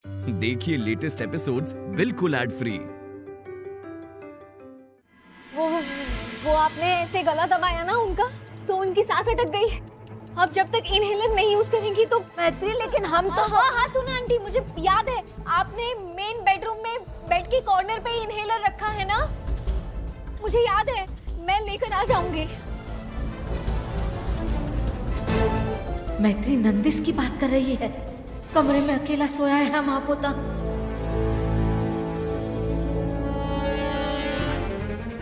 देखिए latest episodes बिल्कुल ad free. वो आपने ऐसे गला दबाया ना उनका, तो उनकी सांस अटक गई। अब जब तक इनहेलर नहीं यूज करेंगी तो मैत्री, लेकिन हम तो हाँ सुना आंटी, मुझे याद है आपने मेन बेडरूम में बेड के कॉर्नर पे इनहेलर रखा है ना, मुझे याद है, मैं लेकर आ जाऊंगी। मैत्री नंदिस की बात कर रही है। कमरे में अकेला सोया है हम आप होता।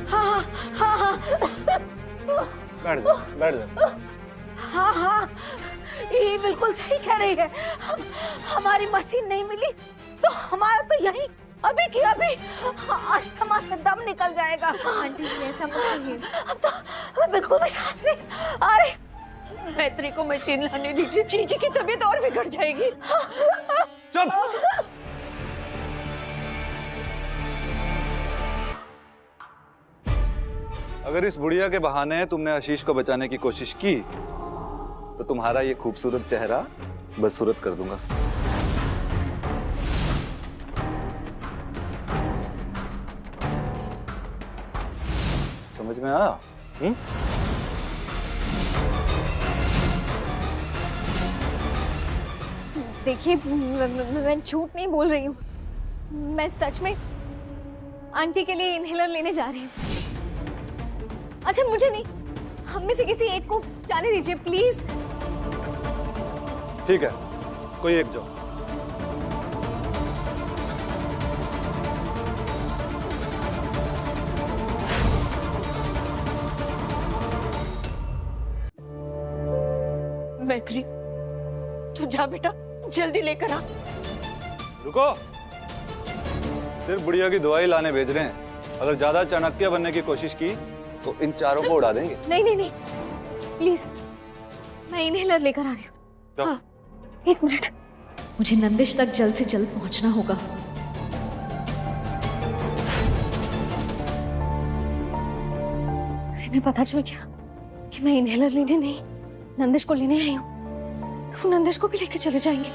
हाँ हाँ हाँ बैठ जा। हाँ, ये बिल्कुल सही कह रही है। हमारी मशीन नहीं मिली तो हमारा तो यही अभी की अभी अस्थमा से दम निकल जाएगा। आंटी जी ऐसा मत कहिए। अब तो बिल्कुल भी सांस नहीं आ रही। मैत्री को मशीन लाने दीजिए, जीजी की तबीयत और बिगड़ जाएगी। चुप। अगर इस बुढ़िया के बहाने तुमने आशीष को बचाने की कोशिश की तो तुम्हारा ये खूबसूरत चेहरा बदसूरत कर दूंगा। समझ में आया? देखिए मैं झूठ नहीं बोल रही हूँ, मैं सच में आंटी के लिए इनहेलर लेने जा रही हूँ। अच्छा मुझे नहीं, हम में से किसी एक को जाने दीजिए प्लीज। ठीक है, कोई एक जाओ। मैत्री तू जा बेटा, जल्दी लेकर आ। रुको, सिर्फ बुढ़िया की दवाई लाने भेज रहे हैं। अगर ज्यादा चाणक्य बनने की कोशिश की तो इन चारों को उड़ा देंगे। नहीं प्लीज, मैं इनहेलर लेकर आ रही हूँ। हाँ, एक मिनट, मुझे नंदिश तक जल्द से जल्द पहुंचना होगा। अरे इन्हें पता चल गया कि मैं इनहेलर लेने नहीं नंदिश को लेने आई हूँ, तो वो नंदिश को भी लेकर चले जाएंगे।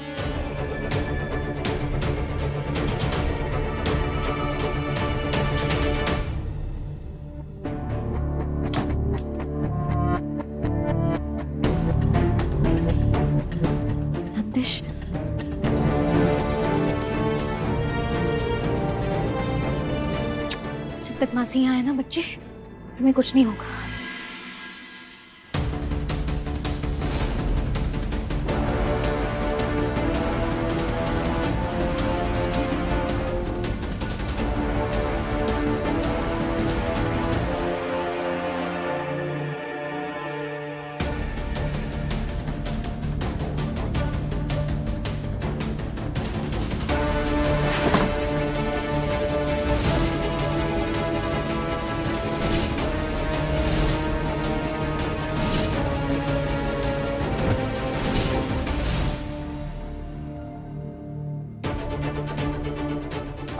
नंदिश, जब तक मासी यहाँ है ना बच्चे, तुम्हें कुछ नहीं होगा।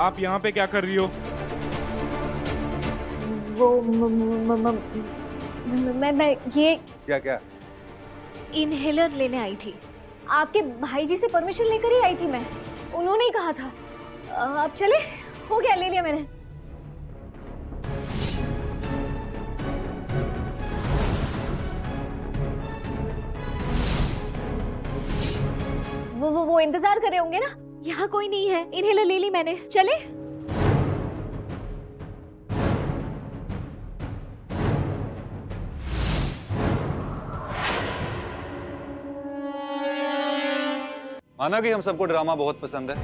आप यहाँ पे क्या कर रही हो? वो मैं ये क्या? इनहेलर लेने आई थी। आपके भाई जी से परमिशन लेकर ही आई थी मैं, उन्होंने ही कहा था। अब चले, हो गया, ले लिया मैंने। वो इंतजार कर रहे होंगे ना, यहाँ कोई नहीं है, इनहेलर ले ली मैंने, चले। माना कि हम सबको ड्रामा बहुत पसंद है,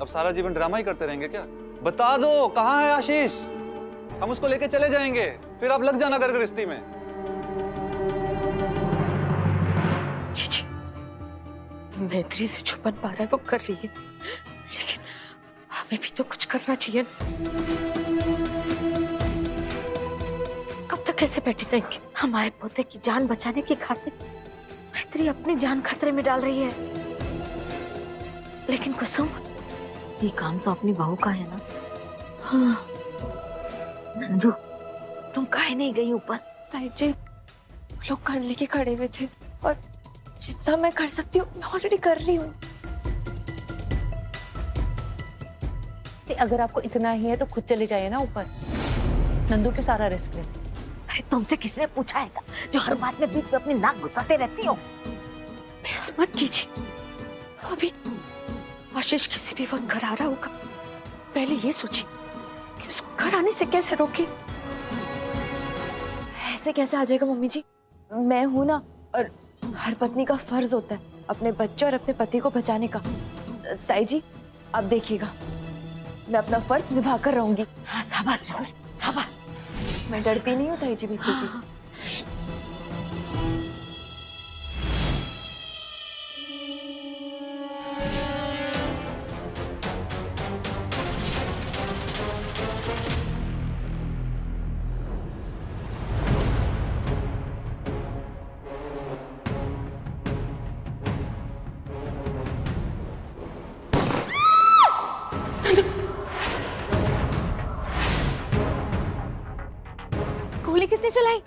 अब सारा जीवन ड्रामा ही करते रहेंगे क्या? बता दो कहाँ है आशीष, हम उसको लेके चले जाएंगे, फिर आप लग जाना घर गृहस्थी में। मैत्री से जो बन पा रहा है वो कर रही है, लेकिन हमें भी तो कुछ करना चाहिए। कब तक कैसे बैठे रहेंगे? हमारे पोते की जान बचाने की खातिर मैत्री अपनी जान खतरे में डाल रही है। लेकिन कुसुम, ये काम तो अपनी बहू का है ना। हाँ। नंदू, तुम काहे नहीं गई ऊपर? ताई जी, लोग कर लेके खड़े हुए थे और जितना मैं कर सकती हूँ मैं ऑलरेडी कर रही हूँ। कि अगर आपको इतना ही है तो खुद चले जाइए ना ऊपर। नंदू के सारा रिस्क ले। अरे तुमसे किसने पूछा है जो हर बात में बीच में अपनी नाक घुसाते रहती हो? बहस मत कीजिए। अभी आशीष किसी भी वक्त घर आ रहा होगा, पहले ये सोचिए कि उसको घर आने से कैसे रोके। ऐसे कैसे आ जाएगा मम्मी जी? मैं हूं ना, और हर पत्नी का फर्ज होता है अपने बच्चे और अपने पति को बचाने का। ताई जी आप देखिएगा, मैं अपना फर्ज निभा कर रहूंगी। हाँ शाबाश बहू, शाबाश। मैं डरती नहीं हूँ ताई जी बिल्कुल भी। गोली किसने चलाई?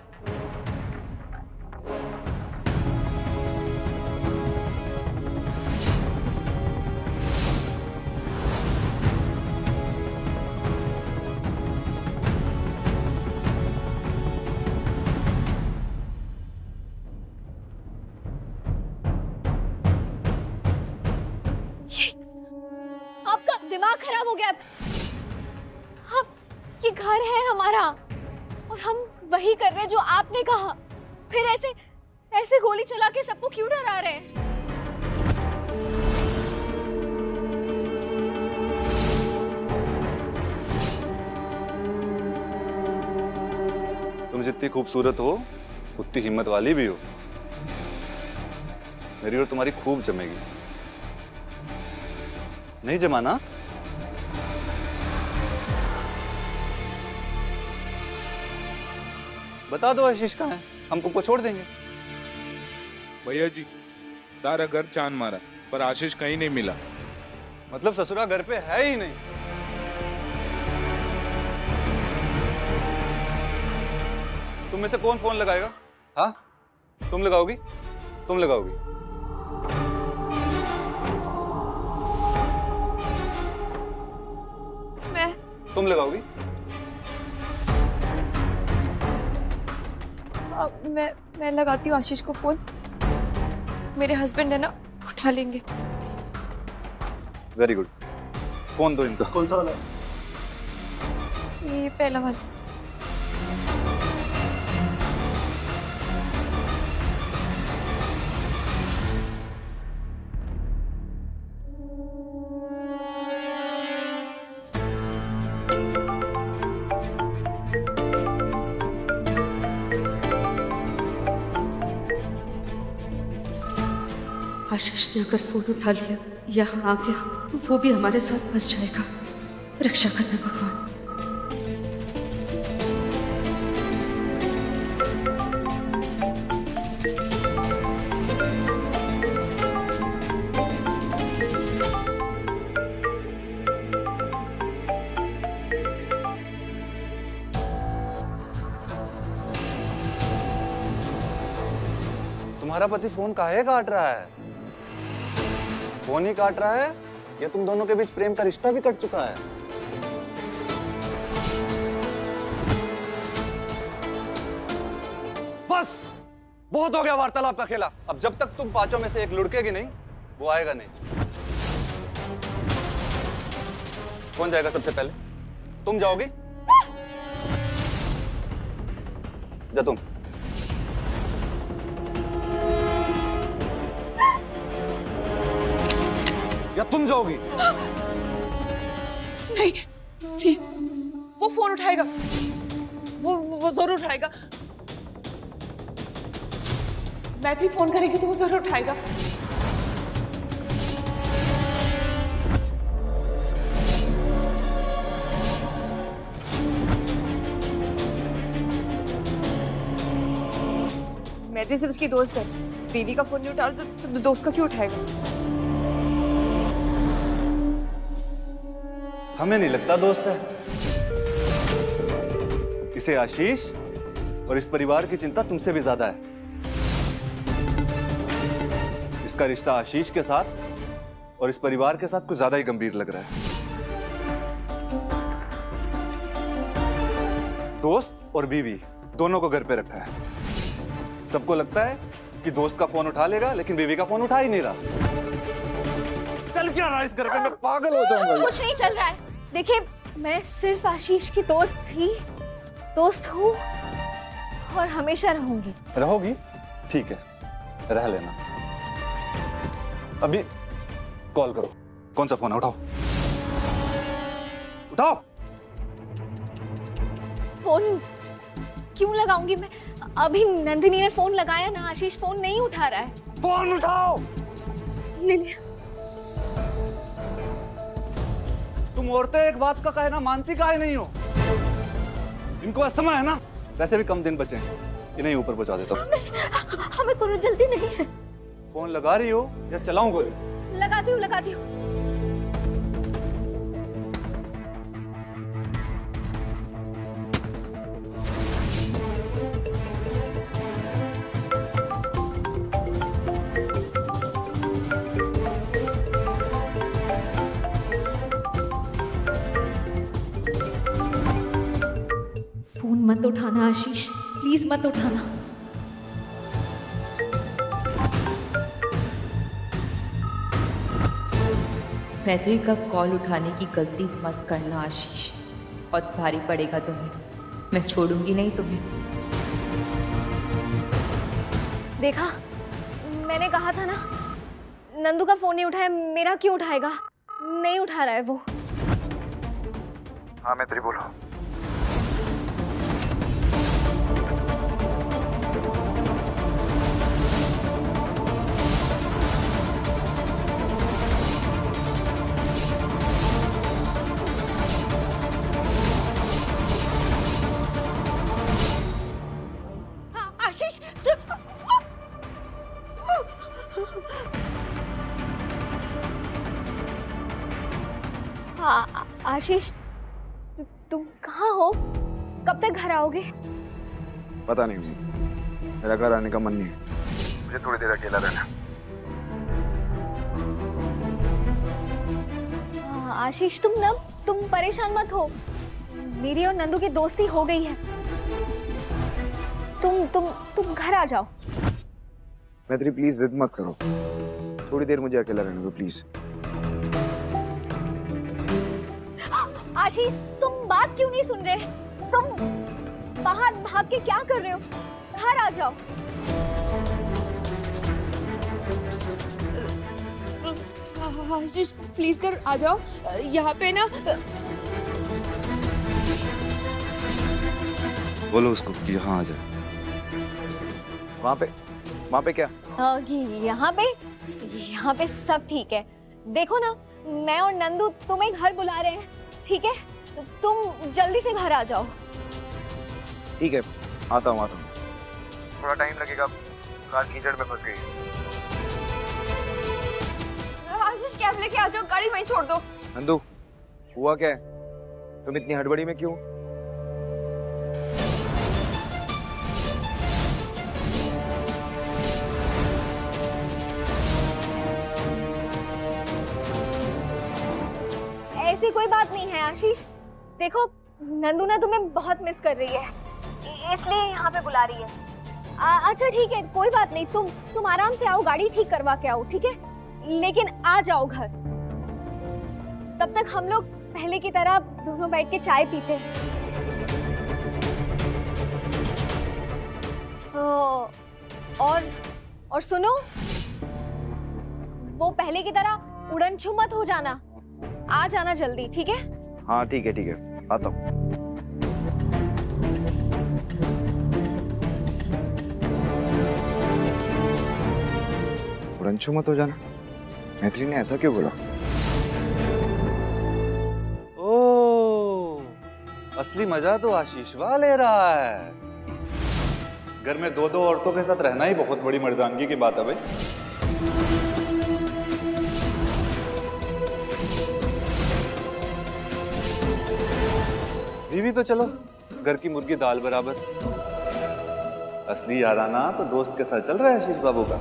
आपका दिमाग खराब हो गया। आप, ये घर है हमारा और हम वही कर रहे हैं जो आपने कहा। फिर ऐसे ऐसे गोली चला के सबको क्यों डरा रहे हैं? तुम जितनी खूबसूरत हो उतनी हिम्मत वाली भी हो। मेरी और तुम्हारी खूब जमेगी। नहीं जमाना? बता दो आशीष कहाँ है, हम तुमको छोड़ देंगे। भैया जी, सारा घर छान मारा पर आशीष कहीं नहीं मिला। मतलब ससुरा घर पे है ही नहीं? तुम में से कौन फोन लगाएगा? हाँ तुम लगाओगी? तुम लगाओगी? मैं तुम लगाओगी? मैं लगाती हूँ आशीष को फोन। मेरे हस्बैंड है ना, उठा लेंगे। वेरी गुड, फोन दो इनको। कौन सा वाला? ये पहला वाला। आशीष ने अगर फोन उठा लिया, यहाँ आ गया, तो वो भी हमारे साथ फंस जाएगा। रक्षा करना भगवान। तुम्हारा पति फोन काहे काट रहा है? फोन ही काट रहा है या तुम दोनों के बीच प्रेम का रिश्ता भी कट चुका है? बस बहुत हो गया वार्तालाप का खेला। अब जब तक तुम पांचों में से एक लुढ़केगी नहीं, वो आएगा नहीं। कौन जाएगा सबसे पहले? तुम जाओगी या तुम? या तुम जाओगी? नहीं प्लीज, वो फोन उठाएगा। वो जरूर उठाएगा। मैत्री फोन करेगी तो वो जरूर उठाएगा। मैत्री सिर्फ उसकी दोस्त है। बीवी का फोन नहीं उठा तो दोस्त का क्यों उठाएगा? हमें नहीं लगता दोस्त है। इसे आशीष और इस परिवार की चिंता तुमसे भी ज्यादा है। इसका रिश्ता आशीष के साथ और इस परिवार के साथ कुछ ज्यादा ही गंभीर लग रहा है। दोस्त और बीवी दोनों को घर पे रखा है। सबको लगता है कि दोस्त का फोन उठा लेगा, लेकिन बीवी का फोन उठा ही नहीं रहा। चल क्या रहा है इस घर पे, मैं पागल हो जाऊंगा। कुछ नहीं चल रहा है। देखिए, मैं सिर्फ आशीष की दोस्त थी, दोस्त हूँ और हमेशा रहूंगी। रहोगी? ठीक है, रह लेना। अभी कॉल करो। कौन सा फोन है? उठाओ उठाओ। फोन क्यों लगाऊंगी मैं? अभी नंदिनी ने फोन लगाया ना, आशीष फोन नहीं उठा रहा है। फोन उठाओ। ले लिया। तुम औरतें एक बात का कहना मानती काहे नहीं हो? इनको अस्थमा है ना? वैसे भी कम दिन बचे हैं, इन्हें ऊपर पहुंचा देता हूं। हमें कोई जल्दी नहीं है। फोन लगा रही हो या चलाऊं गोली? लगाती हूँ, लगाती हूँ। फोन मत उठाना आशीष, प्लीज मत उठाना। मैत्री का कॉल उठाने की गलती मत करना आशीष, बहुत भारी पड़ेगा तुम्हें। मैं छोड़ूंगी नहीं तुम्हें। देखा, मैंने कहा था ना, नंदू का फोन नहीं उठाया, मेरा क्यों उठाएगा? नहीं उठा रहा है वो। हाँ मैत्री बोलो। आशीष हाँ आशीष, तुम कहाँ हो? कब तक घर आओगे? पता नहीं, मेरा घर आने का मन नहीं है। मुझे थोड़ी देर अकेला रहना। आशीष तुम परेशान मत हो। मेरी और नंदू की दोस्ती हो गई है। तुम घर आ जाओ। मैत्री प्लीज जिद मत करो, थोड़ी देर मुझे अकेला रहने दो प्लीज। आशीष, तुम बात क्यों नहीं सुन रहे? तुम बाहर भाग के क्या कर रहे हो? घर आ जाओ। आशीष प्लीज कर आ जाओ, यहाँ पे ना। बोलो उसको कि यहाँ आ जाए। वहाँ पे क्या? यहाँ पे सब ठीक है। देखो ना, मैं और नंदू तुम्हें घर बुला रहे हैं, ठीक है? तुम जल्दी से घर आ जाओ। ठीक है, आता हूँ। थोड़ा टाइम लगेगा, कार कीचड़ में फंस गई। आशीष कैब लेके आ जाओ, गाड़ी वहीं छोड़ दो। नंदू, हुआ क्या है? तुम इतनी हड़बड़ी में क्यों? ऐसी कोई बात नहीं है आशीष। देखो, नंदू ना तुम्हें बहुत मिस कर रही है, इसलिए यहाँ पे बुला रही है। अच्छा ठीक है, कोई बात नहीं। तुम आराम से आओ, गाड़ी ठीक करवा के आओ, ठीक है? लेकिन आ जाओ घर। तब तक हम लोग पहले की तरह दोनों बैठ के चाय पीते हैं। और सुनो, वो पहले की तरह उड़नछू मत हो जाना। आ जाना जल्दी, ठीक है? हाँ ठीक है, आता हूँ। उड़नछू मत हो जाना? मैत्री ने ऐसा क्यों बोला? ओह, असली मजा तो आशीष ले रहा है। घर में दो औरतों के साथ रहना ही बहुत बड़ी मर्दानगी की बात है भाई। बीवी तो चलो घर की मुर्गी दाल बराबर, असली याराना तो दोस्त के साथ चल रहा है आशीष बाबू का।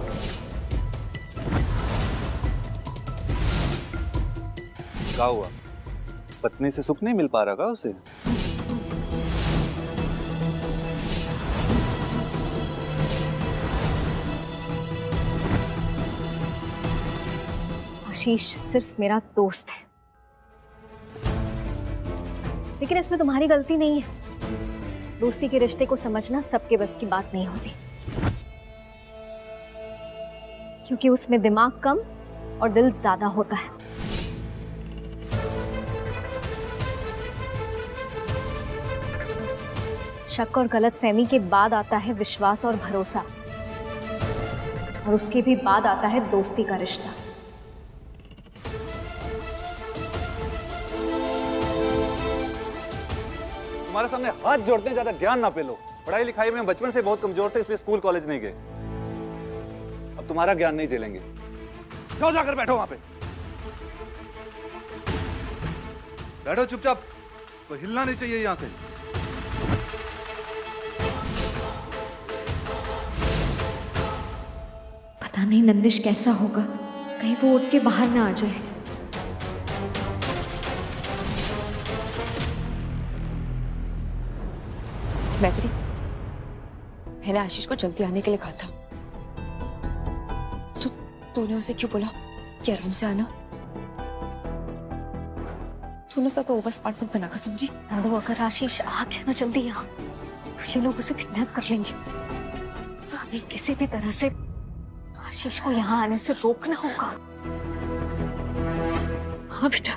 क्या हुआ, पत्नी से सुख नहीं मिल पा रहा का उसे? आशीष सिर्फ मेरा दोस्त है, लेकिन इसमें तुम्हारी गलती नहीं है। दोस्ती के रिश्ते को समझना सबके बस की बात नहीं होती, क्योंकि उसमें दिमाग कम और दिल ज्यादा होता है। शक और गलतफहमी के बाद आता है विश्वास और भरोसा, और उसके भी बाद आता है दोस्ती का रिश्ता। तुम्हारे सामने हाथ जोड़ते हैं, ज्यादा ज्ञान ना पेलो। पढ़ाई लिखाई में बचपन से बहुत कमजोर थे, इसलिए स्कूल कॉलेज नहीं गए। अब तुम्हारा ज्ञान नहीं झेलेंगे। जाओ जाकर बैठो वहां पे, बैठो चुपचाप, तो हिलना नहीं चाहिए यहां से। पता नहीं नंदिश कैसा होगा, कहीं वो उठ के बाहर ना आ जाए। मैत्री, मैंने आशीष को जल्दी आने के लिए कहा था, तो तूने उसे क्यों बोला कि आराम से आना? तूने सा तो ओवर स्मार्ट मत बनाकर, समझी? तो अगर आशीष आ गया ना जल्दी यहाँ, तो ये लोग उसे किडनैप कर लेंगे। हमें किसी भी तरह से आशीष को यहाँ आने से रोकना होगा। हाँ बेटा,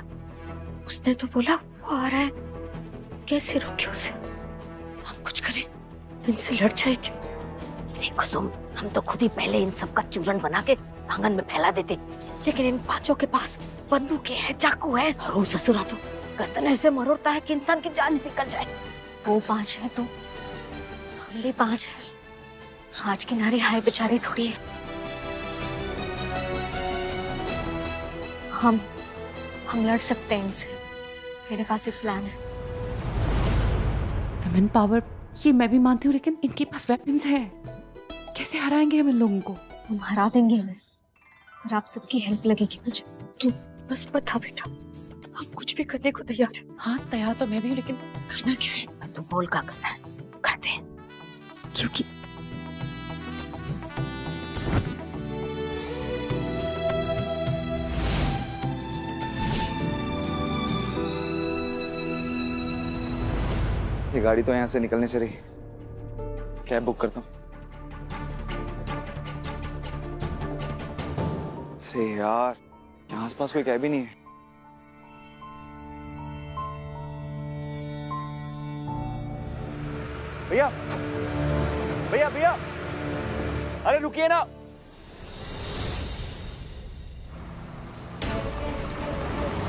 उसने तो बोला वो आ रहा है, कैसे रोके उसे? हम कुछ करें, इनसे लड़ जाएगी। नहीं कुसुम, हम तो खुद ही पहले इन सब का चूरन बना के आंगन में फैला देते, लेकिन इन पांचों के पास बंदूकें हैं, चाकू है, और वो ससुरा तो गर्दन ऐसे मरोड़ता है कि इंसान की जान निकल जाए। वो 5 है तो हम भी 5 है। आज की नारी हाय बेचारी थोड़ी है। हम लड़ सकते हैं इनसे। मेरे पास एक प्लान है। वुमेन पावर ये मैं भी मानती हूँ, लेकिन इनके पास वेपन्स है, कैसे हराएंगे हम इन लोगों को? हम हरा देंगे इन्हें, और आप सबकी हेल्प लगेगी मुझे। तू बस बता बेटा, हम कुछ भी करने को तैयार है। हाँ तैयार तो मैं भी हूँ, लेकिन करना क्या है? तू बोल क्या करना है, करते हैं। क्योंकि ये गाड़ी तो यहाँ से निकलने से रही, कैब बुक करता हूँ। अरे यार, यहाँ आसपास कोई कैब ही नहीं है। भैया भैया भैया, अरे रुकिए ना।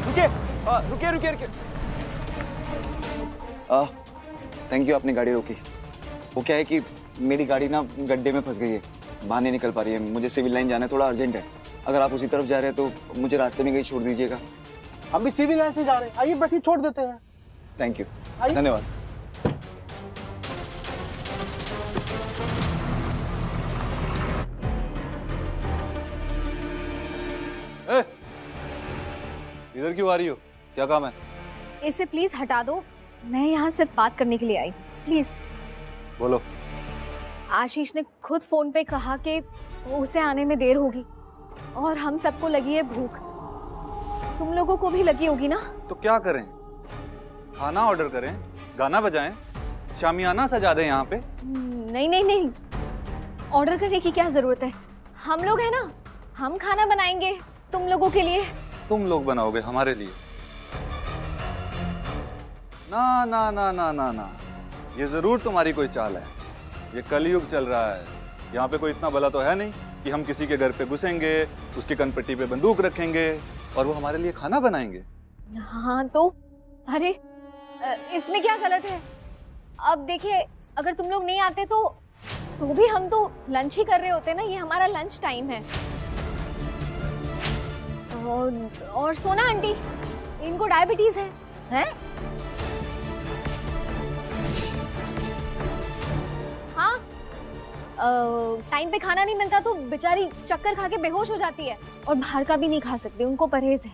रुकिए रुकिए रुकिए रुकिए। थैंक यू, आपने गाड़ी रोकी। वो क्या है कि मेरी गाड़ी ना गड्ढे में फंस गई है, बाहर नहीं निकल पा रही है। मुझे सिविल लाइन जाना है, थोड़ा अर्जेंट है। अगर आप उसी तरफ जा रहे हैं तो मुझे रास्ते में कहीं छोड़ दीजिएगा। हम भी सिविल लाइन से जा रहे हैं, आइए बैठिए, छोड़ देते हैं। थैंक यू, धन्यवाद। इधर क्यों आ रही हो, क्या काम है? इसे प्लीज हटा दो, मैं यहाँ सिर्फ बात करने के लिए आई। प्लीज बोलो। आशीष ने खुद फोन पे कहा कि उसे आने में देर होगी, और हम सबको लगी है भूख। तुम लोगों को भी लगी होगी ना? तो क्या करें? खाना ऑर्डर करें, गाना बजाएं, शामियाना सजा दें यहाँ पे? नहीं नहीं नहीं, ऑर्डर करने की क्या जरूरत है? हम लोग हैं ना, हम खाना बनाएंगे तुम लोगों के लिए। तुम लोग बनाओगे हमारे लिए? ना ना ना ना ना ना, ये जरूर तुम्हारी कोई चाल है। ये कलयुग चल रहा है, यहाँ पे कोई इतना भला तो है नहीं कि हम किसी के घर पे घुसेंगे, उसकी कनपट्टी पे बंदूक रखेंगे और वो हमारे लिए खाना बनाएंगे। हाँ तो अरे इसमें क्या गलत है? अब देखिए, अगर तुम लोग नहीं आते तो भी हम तो लंच ही कर रहे होते ना, ये हमारा लंच टाइम है। और सोना आंटी, इनको डायबिटीज है। हैं? हाँ, टाइम पे खाना नहीं मिलता तो बेचारी चक्कर खा के बेहोश हो जाती है, और बाहर का भी नहीं खा सकती, उनको परहेज है।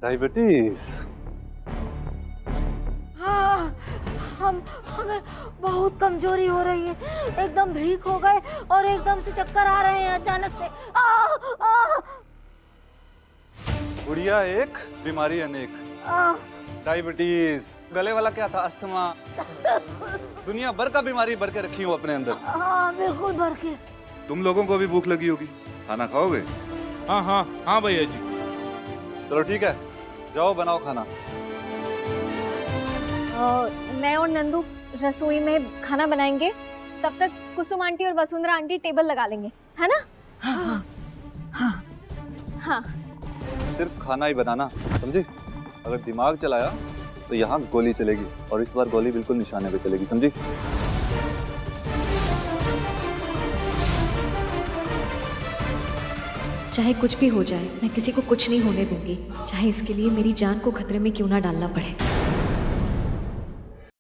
डायबिटीज? हाँ हमें बहुत कमजोरी हो रही है, एकदम भीख हो गए और एकदम से चक्कर आ रहे हैं अचानक से। गुड़िया एक, बीमारी अनेक। डायबिटीज, गले वाला क्या था, अस्थमा, दुनिया भर का बीमारी भर के रखी हूँ अपने अंदर। हाँ बिल्कुल भर के। तुम लोगों को भी भूख लगी होगी, खाना खाओगे? हाँ हाँ हाँ भैया जी। चलो ठीक है, जाओ बनाओ खाना। मैं और नंदू रसोई में खाना बनाएंगे, तब तक कुसुम आंटी और वसुंधरा आंटी टेबल लगा लेंगे, है ना? हाँ हाँ हाँ। सिर्फ खाना ही बनाना, समझी? अगर दिमाग चलाया तो यहाँ गोली चलेगी, और इस बार गोली बिल्कुल निशाने पे चलेगी, समझी? चाहे कुछ भी हो जाए, मैं किसी को कुछ नहीं होने दूंगी, चाहे इसके लिए मेरी जान को खतरे में क्यों ना डालना पड़े।